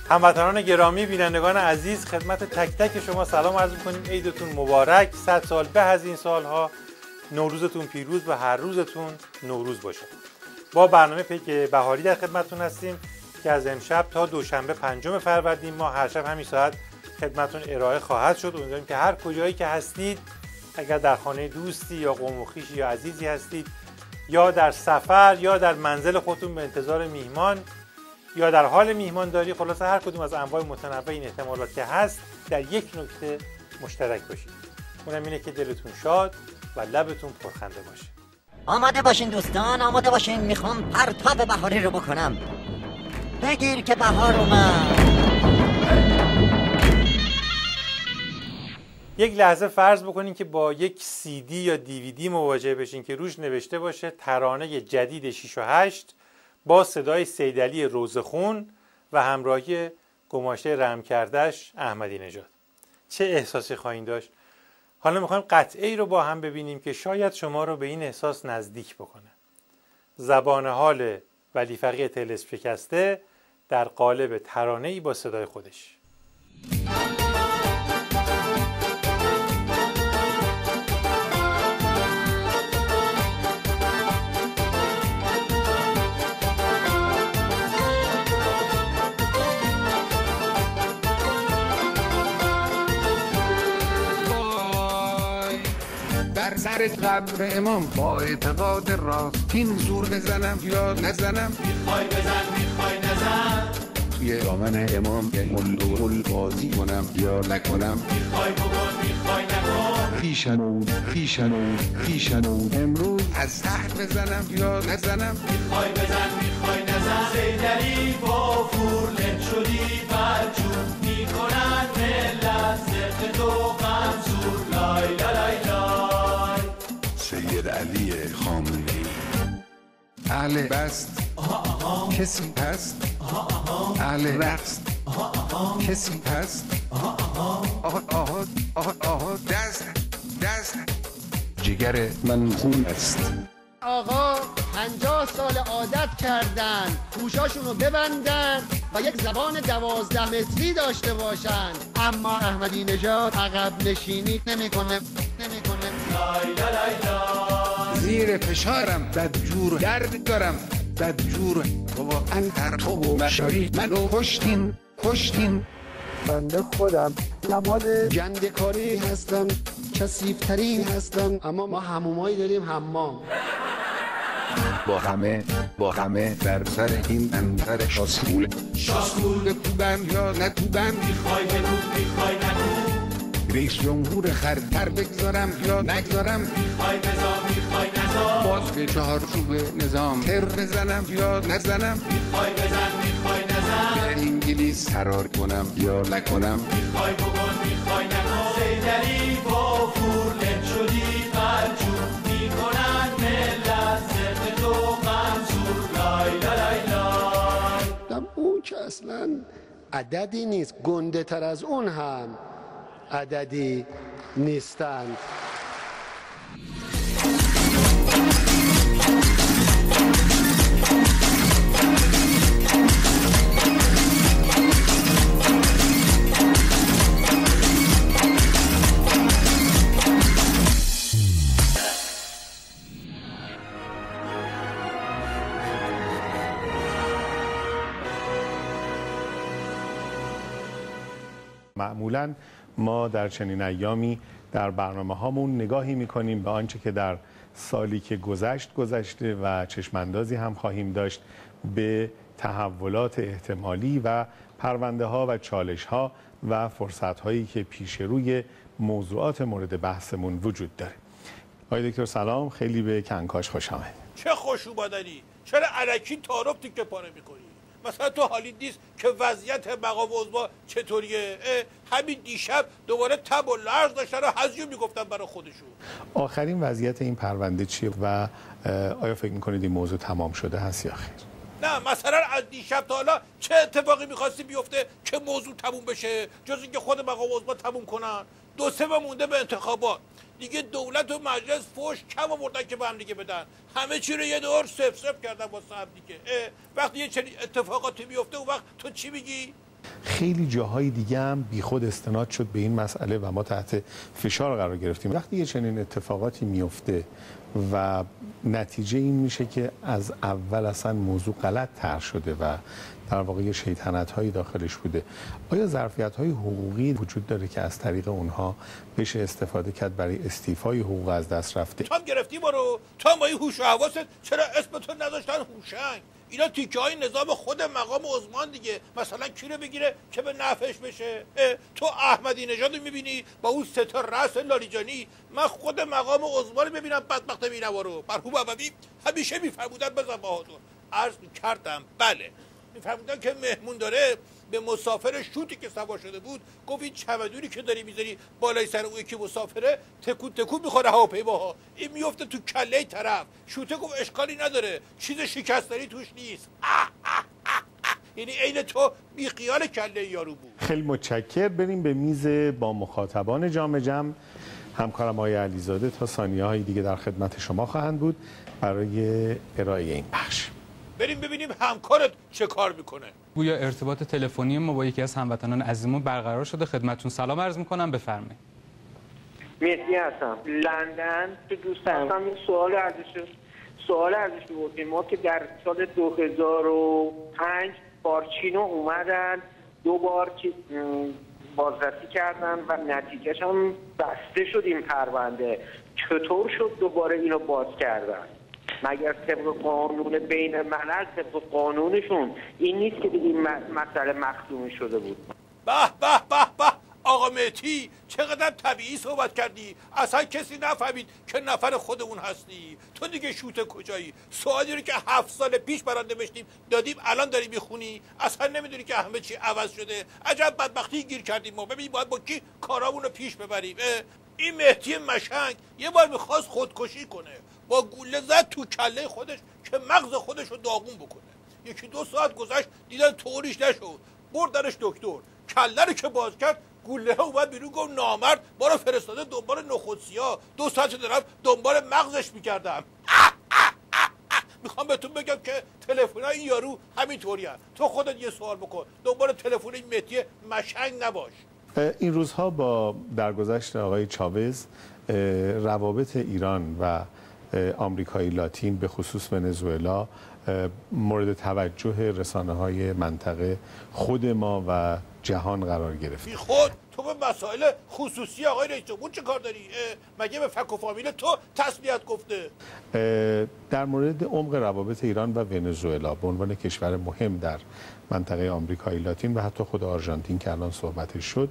هموطنان گرامی، بینندگان عزیز، خدمت تک تک شما سلام عرض می‌کنیم. عیدتون مبارک، 100 سال به از این سالها، نوروزتون پیروز و هر روزتون نوروز باشه. با برنامه پیک بهاری در خدمتتون هستیم که از امشب تا دوشنبه 5 فروردین ماه هر شب همین ساعت خدمتتون ارائه خواهد شد. امیدواریم که هر کجایی که هستید، اگر در خانه دوستی یا قوم و خویشی یا عزیزی هستید، یا در سفر یا در منزل خودتون به انتظار میهمان یا در حال میهمانداری، خلاصه هر کدوم از انواع متنوع این احتمالات که هست، در یک نکته مشترک باشید. اونم اینه که دلتون شاد و لبتون پرخنده باشه. آماده باشین دوستان، آماده باشین. میخوام پرتاب بهاری رو بکنم. بگیر که بهار اومد. یک لحظه فرض بکنین که با یک CD یا DVD مواجه بشین که روش نوشته باشه ترانه جدید 6 و 8 با صدای سیدعلی روزخون و همراهی گماشته رحم کردش احمدی نژاد. چه احساسی خواهید داشت؟ حالا میخوایم قطعه ای رو با هم ببینیم که شاید شما رو به این احساس نزدیک بکنه. زبان حال ولی فقیه طلسم شکسته در قالب ترانه ای با صدای خودش. سر قبر امام با اعتقاد راستین زور بزنم یا نزنم. میخوای بزن میخوای نزن. توی دامن امام مل بازی کنم یا نکنم. میخوای بکن میخوای نکن. خیشنون امروز از تحت بزنم یا نزنم. میخوای بزن میخوای نزن. سیدعلی با فورلت شدی برجون میکنن ملت زرق تو غمزور. لای لای لای سیدعلی خامنه‌ای. اهل بست کسی هست؟ اهل رقص کسی هست؟ آها دست جگر من خون است. آقا 50 سال عادت کردن گوشاشونو ببندن و یک زبان 12 متری داشته باشن، اما احمدی نژاد عقب نشینی نمیکنه. لای لای لای. زیر فشارم بدجور درد دارم بدجور. بابا انتر تو و مشاری منو کشتین. بنده خودم نماد جندکاری هستم، کثیف‌ترین هستم، اما ما حمومایی داریم حمام. با همه در سر این انتر شاسکول بکوبم یا نکوبم. میخوای بکوب میخوای نکوب. رئیس جمهور خرتر بگذارم یا نگذارم. میخوای بذار میخوای نذار. باز به چهارچوب نظام تر بزنم یا نزنم. میخوای بزن میخوای نزن. به انگلیس فرار کنم یا نکنم. میخوای بکن میخوای نکن. سیدعلی با فورلت شدی برجون میکنن ملت زرق تو غمزور. لای لای لای. اون که اصلا عددی نیست، گنده تر از اون هم عددی نیستند. معمولاً ما در چنین ایامی در برنامه هامون نگاهی میکنیم به آنچه که در سالی که گذشته و چشماندازی هم خواهیم داشت به تحولات احتمالی و پرونده ها و چالش ها و فرصت هایی که پیش روی موضوعات مورد بحثمون وجود داره. آقای دکتر سلام، خیلی به کنکاش خوش آمد. چه خوش اومدنی؟ چرا الکی تعارف تیکه پاره میکنی؟ مثلا تو حالی نیست که وضعیت مقام عظما چطوریه؟ همین دیشب دوباره تب و لرز داشتن و هزیون میگفتن برای خودشون. آخرین وضعیت این پرونده چیه و آیا فکر میکنید این موضوع تمام شده هست یا خیر؟ نه، مثلا از دیشب تا حالا چه اتفاقی میخواستی بیفته که موضوع تموم بشه جز اینکه خود مقام عظما تموم کنن؟ 2-3 ماه مونده به انتخابات. دیگه دولت و مجلس فوش کم آوردن که به هم دیگه بدن، همه چی رو یه دور سف کردن واسه هم دیگه. وقتی یه چنین اتفاقاتی میفته اون وقت تو چی میگی؟ خیلی جاهای دیگه هم بیخود استناد شد به این مسئله و ما تحت فشار قرار گرفتیم. وقتی یه چنین اتفاقاتی میفته و نتیجه این میشه که از اول اصلا موضوع غلط طرح شده و در واقع شیطنت هایی داخلش بوده، آیا ظرفیت های حقوقی وجود داره که از طریق اونها بشه استفاده کرد برای استیفای حقوق از دست رفته؟ تو هم گرفتی برو، تو هم با این هوش و حواست چرا اسمتون نذاشتن هوشنگ؟ اینا تیکه های نظام خود مقام عثمان دیگه. مثلا کی رو بگیره که به نفعش بشه؟ تو احمدی نژاد رو میبینی با اون سه تا رأس لاریجانی، من خود مقام عثمان رو ببینم بدبخت بینوا رو مرحوم ابوی همیشه میفرمودن بزن بهادر. عرض کردم بله، میفرمودن که مهمون داره به مسافر شوتی که سوار شده بود گفت این چمدونی که داری میذاری بالای سر اون یکی مسافره تکون تکون میخوره هواپیماها، این میفته تو کله طرف. شوته گفت اشکالی نداره، چیز شکستنی توش نیست. یعنی عین تو بی خیال کله یارو بود. خیلی متشکر. بریم به میز با مخاطبان جام جم. همکارم آقای علیزاده تا ثانیه‌های دیگه در خدمت شما خواهند بود برای ارائه این بخش. بریم ببینیم همکارت چه کار میکنه. گویا ارتباط تلفنی ما با یکی از هموطنان عزیزمون برقرار شده. خدمتتون سلام عرض میکنم، بفرمایید. مهدی هستم، لندن. تو دوست داشتم این سوال ازش بپرسیم. ما که در سال 2005 بارچینو اومدن 2 بار که بازرسی کردن و نتیجهش هم بسته شد این پرونده، چطور شد دوباره اینو باز کردن؟ مگر طبق قانون بین الملل، طبق قانونشون این نیست که دیگه این مسئله مختوم شده بود؟ به به به به آقا مهدی چقدر طبیعی صحبت کردی، اصلا کسی نفهمید که نفر خودمون هستی. تو دیگه شوته کجایی؟ سوالی رو که 7 سال پیش برات نوشتیم دادیم الان داری میخونی، اصلا نمیدونی که همه چی عوض شده. عجب بدبختی گیر کردیم ما. ببین باید با کی کارامون رو پیش ببریم. این مهدی مشنگ یه بار میخواست خودکشی کنه، با گوله زد تو کله خودش که مغز خودش رو داغون بکنه. 1-2 ساعت گذشت دیدن طوریش نشد، بردنش دکتر. کله رو که باز کرد گوله ها اومد بیرون، گفت نامرد ما رو فرستاده دنبال نخودسیا. 2 ساعت دارم دنبال مغزش میکردم. میخوام بهتون بگم که تلفن‌های این یارو همینطوری هست. تو خودت یه سوال بکن، دنبال تلفن این مهدی مشنگ نباش. این روزها با درگذشت آقای چاوز روابط ایران و آمریکای لاتین به خصوص ونزوئلا مورد توجه رسانه‌های منطقه خود ما و جهان قرار گرفت. بی خود تو به مسائل خصوصی آقای رئیس جمهور چه کار داری؟ مگه به فک و فامیل تو تسلیت گفته؟ در مورد عمق روابط ایران و ونزوئلا به عنوان کشور مهم در منطقه آمریکای لاتین و حتی خود آرژانتین که الان صحبتش شد،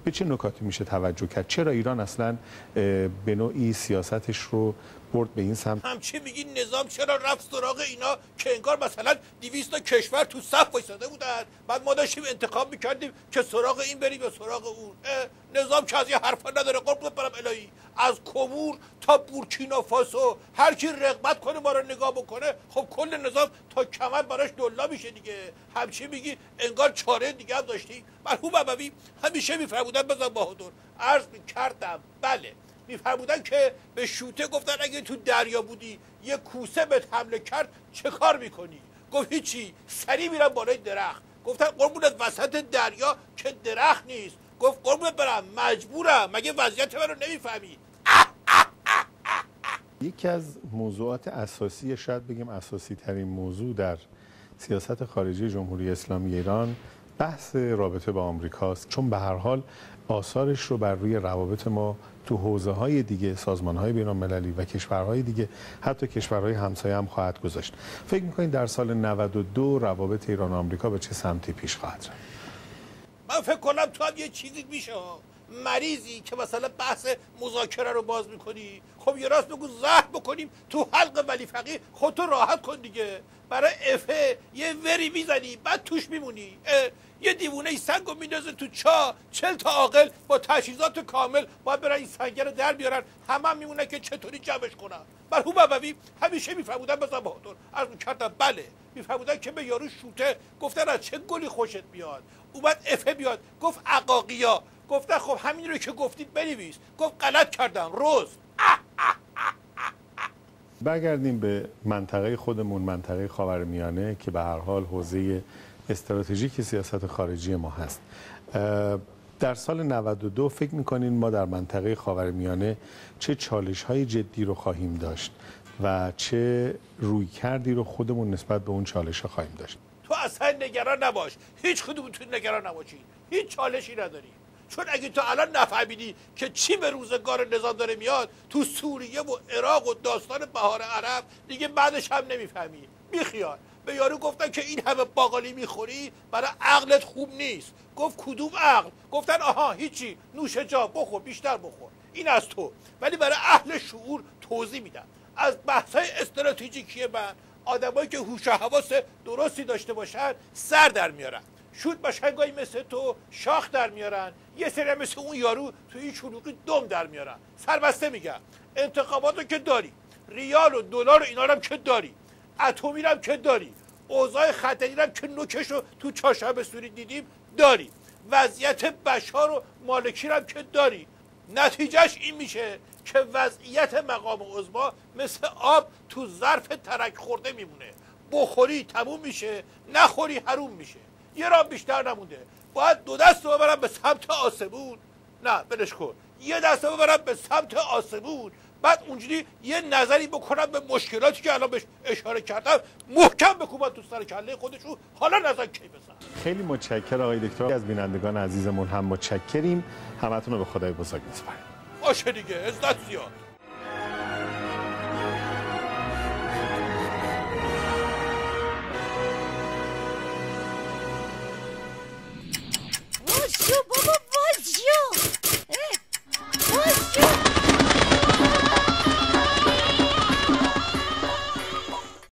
به چه نکاتی میشه توجه کرد؟ چرا ایران اصلا به نوعی سیاستش رو برد به این سمت؟ همچی میگی نظام چرا رفت سراغ اینا که انگار مثلا 200 کشور تو صف وایساده بودن، بعد ما داشتیم انتخاب میکردیم که سراغ این بریم یا سراغ اون. نظام که از یه حرفا نداره. قربونت برم الهی، از کومور تا بورکینافاسو هر کی رغبت کنه ما رو نگاه بکنه، خب کل نظام تا کمر براش دلا میشه دیگه. همچی میگی انگار چاره دیگه هم داشتی. مرحوم ابوی همیشه میفرمودن بزن بهادر. عرض میکردم بله، میفرمودن که به شوته گفتن اگه تو دریا بودی یه کوسه بهت حمله کرد چه کار میکنی؟ گفت هیچی، سریع میرم بالای درخت. گفتن قربونت وسط دریا که درخت نیست. گفت قربونت برم مجبورم، مگه وضعیت من رو نمیفهمی؟ یکی از موضوعات اساسی، شاید بگیم اساسی ترین موضوع در سیاست خارجی جمهوری اسلامی ایران بحث رابطه با آمریکاست، چون به هر حال آثارش رو بر روی روابط ما تو حوزه‌های دیگه، سازمان‌های بین‌المللی و کشورهای دیگه، حتی کشورهای همسایه هم خواهد گذاشت. فکر می‌کنید در سال 92 روابط ایران و آمریکا به چه سمتی پیش خواهد رفت؟ من فکر کنم تو هم یه چیزی میشه مریضی که مثلا بحث مذاکره رو باز میکنی. خب یه راست بگو زهر بکنیم تو حلق ولی فقیه، خودتو راحت کن دیگه. برای افه یه وری میزنی بعد توش میمونی. یه دیوونه سنگ رو میندازه تو چاه، 40 تا عاقل با تجهیزات کامل باید برن این سنگ رو در بیارن، همه میمونن که چطوری جمعش کنن. مرحوم ابوی همیشه میفرمودن بزن بهادر. عرض میکردم بله، میفرمودن که به یارو شوته گفتن از چه گلی خوشت میاد، اومد افه بیاد گفت عقاقیا، گفتن خب همین رو که گفتید بنویس، گفت غلط کردم روز. برگردیم به منطقه خودمون، منطقه خاورمیانه که به هر حال حوزه استراتژیک سیاست خارجی ما هست. در سال 92 فکر می‌کنین ما در منطقه خاورمیانه چه چالش‌های جدی رو خواهیم داشت و چه رویکردی رو خودمون نسبت به اون چالش‌ها خواهیم داشت؟ تو اصلا نگران نباش، هیچ کدومتون نگران نباشید، هیچ چالشی نداری. چون اگه تو الان نفهمیدی که چی به روزگار نظام داره میاد تو سوریه و عراق و داستان بهار عرب، دیگه بعدش هم نمیفهمی. بیخیال. به یارو گفتن که این همه باقالی میخوری برای عقلت خوب نیست. گفت کدوم عقل؟ گفتن آها هیچی، نوش جا، بخور، بیشتر بخور. این از تو. ولی برای اهل شعور توضیح میدم. از بحث‌های استراتژیکی من آدمایی که هوش و حواس درستی داشته باشن سر در میارن. شود باشنگایی مثل تو شاخ در میارن، یه سری مثل اون یارو توی چلوقی دم در میارن. سربسته میگم انتخاباتو که داری، ریال و دلار و اینا رو هم که داری، اتمی هم که داری، اوضاع خطری هم که نوکش رو تو چهارشنبه سوری دیدیم داری، وضعیت بشار و مالکی هم که داری. نتیجهش این میشه که وضعیت مقام عظما مثل آب تو ظرف ترک خورده میمونه. بخوری تموم میشه، نخوری حروم میشه. یه راه بیشتر نمونده. باید دو دست رو ببرم به سمت آسمون. نه بلش کن. یه دست رو ببرم به سمت آسمون، بعد اونجوری یه نظری بکنم به مشکلاتی که الان بهش اشاره کردم، محکم بکوبن تو سر کله خودشون. حالا نظر کی بزن. خیلی متشکرم آقای دکتر. از بینندگان عزیزمون هم متشکریم. همتون رو به خدای بزرگ میسپاریم. باشه دیگه، عزت زیاد.